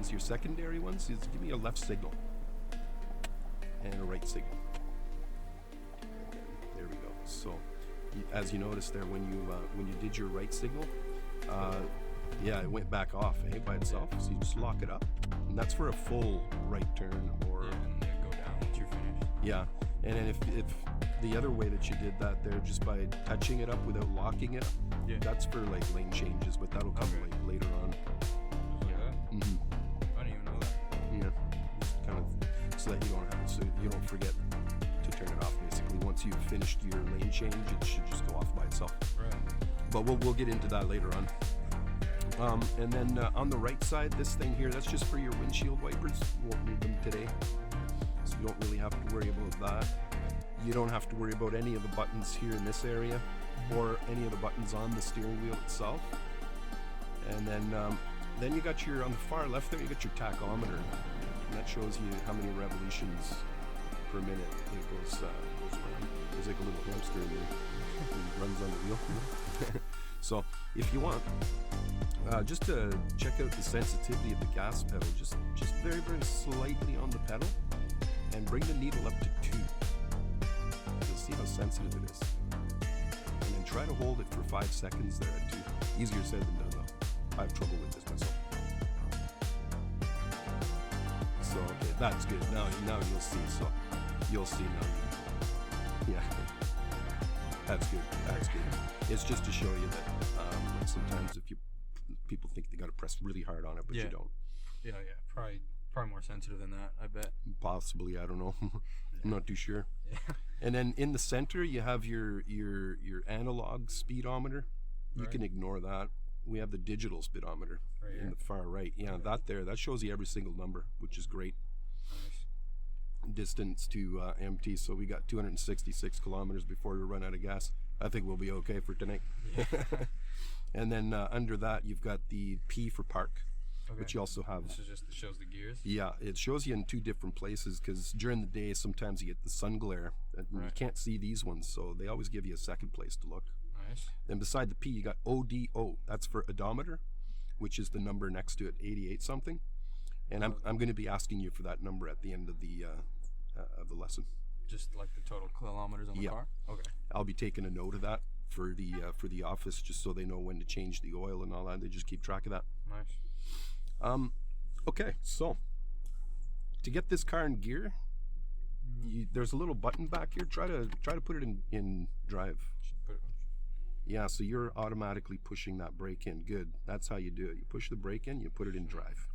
ones, your secondary ones, is give me a left signal and a right signal. There we go. So, as you noticed there, when you did your right signal, yeah, it went back off, by itself. So you just lock it up, and that's for a full right turn, or and then go down once you're finished. yeah. And then if the other way that you did that there, just by touching it up without locking it, that's for like lane changes, but that'll come like later on. I didn't even know that. Yeah, just kind of so that you don't forget to turn it off. Basically, once you've finished your lane change, it should just go off by itself. Right. But we'll get into that later on. And then on the right side, this thing here, that's just for your windshield wipers. You won't need them today, so you don't really have to worry about that. You don't have to worry about any of the buttons here in this area, or any of the buttons on the steering wheel itself. And then you got on the far left there, you got your tachometer, and that shows you how many revolutions per minute it goes around. There's like a little hamster in there. He runs on the wheel. So if you want, just to check out the sensitivity of the gas pedal, just very, very slightly on the pedal, and bring the needle up to 2. You'll see how sensitive it is. And then try to hold it for 5 seconds there at 2. Easier said than done though. I have trouble with this myself. So okay, that's good. Now you'll see. So you'll see now. Yeah. That's good. That's good. It's just to show you that sometimes people think they got to press really hard on it, but you don't. Yeah. Probably more sensitive than that, I bet. Possibly, I don't know. I'm not too sure. Yeah. And then in the center, you have your analog speedometer. You can ignore that. We have the digital speedometer in the far right. Yeah, that shows you every single number, which is great. Nice. Distance to empty, so we got 266 kilometers before we run out of gas. I think we'll be okay for tonight. Yeah. And then under that, you've got the P for park, which you also have. This is just shows the gears. Yeah, it shows you in 2 different places, because during the day sometimes you get the sun glare and you can't see these ones, so they always give you a second place to look. Nice. Then beside the P, you got ODO. That's for odometer, which is the number next to it, 88 something. And I'm going to be asking you for that number at the end of the lesson. Just like the total kilometers on the car. Okay. I'll be taking a note of that for the office, just so they know when to change the oil and all that. They just keep track of that. Nice. Okay, so to get this car in gear, there's a little button back here. Try to put it in drive. Yeah, so you're automatically pushing that brake in. Good. That's how you do it. You push the brake in, you put it in drive.